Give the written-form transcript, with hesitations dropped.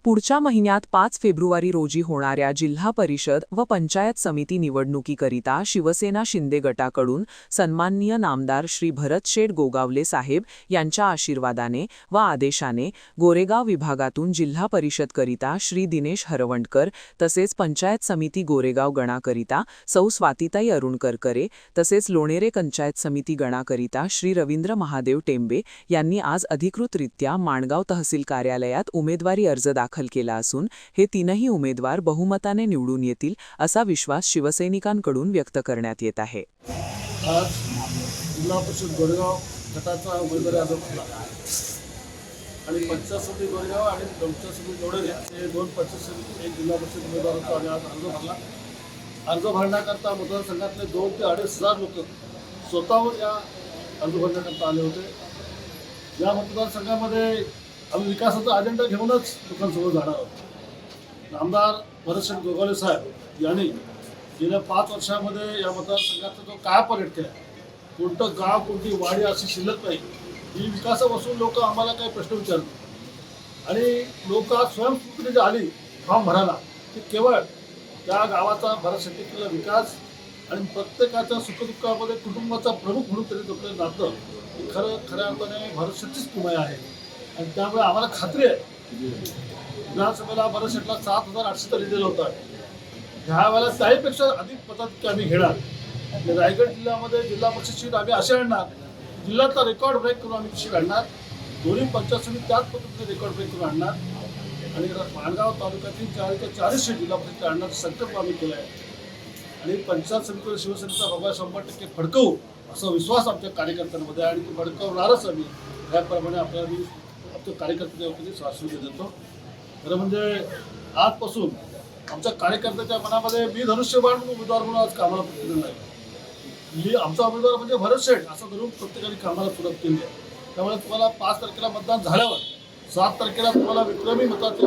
पुढच्या महिन्यात 5 फेब्रुवारी रोजी होणाऱ्या जिल्हा परिषद व पंचायत समिती निवडणुकीकरिता शिवसेना शिंदे गटाकडून सन्माननीय नामदार श्री भरतशेठ गोगावले साहेब यांच्या आशीर्वादाने व आदेशाने गोरेगाव विभागातून जिल्हा परिषदकरिता श्री दिनेश हरवंडकर तसेच पंचायत समिती गोरेगाव गणाकरिता सौ स्वातीताई अरुण करकरे तसेच लोणेरे पंचायत समिती गणाकरिता श्री रवींद्र महादेव टेंबे यांनी आज अधिकृतरित्या माणगाव तहसील कार्यालयात उमेदवारी अर्ज दाखल केला असून हे तीनही उमेदवार बहुमताने निवडून येतील असा विश्वास शिवसैनिकांकडून व्यक्त करण्यात येत आहे। आज जिल्हा परिषद गोरेगाव गटाचा उमेदवारी अर्ज भरला आणि पंचायत समिती गोरेगाव आणि पंचायत समिती लोणेरे हे दोन पंचायत समिती एक जिल्हा परिषद उमेदवारांचा आम्ही आज अर्ज भरला। अर्ज भरण्याकरता मतदारसंघातले 2 ते 2.5 हजार लोक स्वतःहून या अर्ज भरण्याकरता आले होते। या मतदारसंघामध्ये आम्ही विकासाचा अजेंडा घेऊनच लोकांसमोर जाणार आहोत। नामदार भरतशेठ गोगावले साहेब यांनी गेल्या 5 वर्षामध्ये या मतदारसंघाचा जो कायापालट केला, कोणतं गाव कोणती वाडी अशी शिल्लक नाही, ही विकासापासून लोक आम्हाला काही प्रश्न विचारतात आणि लोक स्वयंस्फूर्तीने जे आली फॉर्म भरायला की केवळ त्या गावाचा भरतशेट्टी केलेला विकास आणि प्रत्येकाच्या सुखदुःखामध्ये कुटुंबाचा प्रमुख म्हणून तरी आपलं नातं हे खऱ्या अर्थाने भरतशेट्टीच कुमाई आहे आणि त्यामुळे आम्हाला खात्री आहे विधानसभेला भरतशेठला 7,800 लीड होता। ह्या वेळेला त्याहीपेक्षा अधिक मताधिक्य आम्ही घेणार। रायगड जिल्ह्यामध्ये जिल्हा परिषद सीट आम्ही असे आणणार, जिल्ह्यातला रेकॉर्ड ब्रेक करून आम्ही सीट आणणार। दोन्ही पंचायत समिती त्याच पद्धतीने रेकॉर्ड ब्रेक करून आणणार आणि माणगाव तालुक्यातील 4 सीट जिल्हा परिषद आणण्याचा संकल्प आम्ही केला आहे आणि पंचायत समितीवर शिवसेनेचा बाबा 100% फडकवू असा विश्वास आमच्या कार्यकर्त्यांमध्ये आहे आणि तो फडकवणारच आम्ही। त्याप्रमाणे आपल्याला मी आमच्या कार्यकर्त्यांच्या वतीने स्वाक्षरी देतो। खरं म्हणजे आजपासून आमच्या कार्यकर्त्याच्या मनामध्ये मी धनुष्यबाण म्हणून उमेदवार म्हणून आज कामाला प्रतिनिधी नाही, मी आमचा उमेदवार म्हणजे भरतशेठ असं धरून प्रत्येकाने कामाला सुरुवात केली आहे। त्यामुळे तुम्हाला 5 तारखेला मतदान झाल्यावर 7 तारखेला तुम्हाला विक्रमी मताचे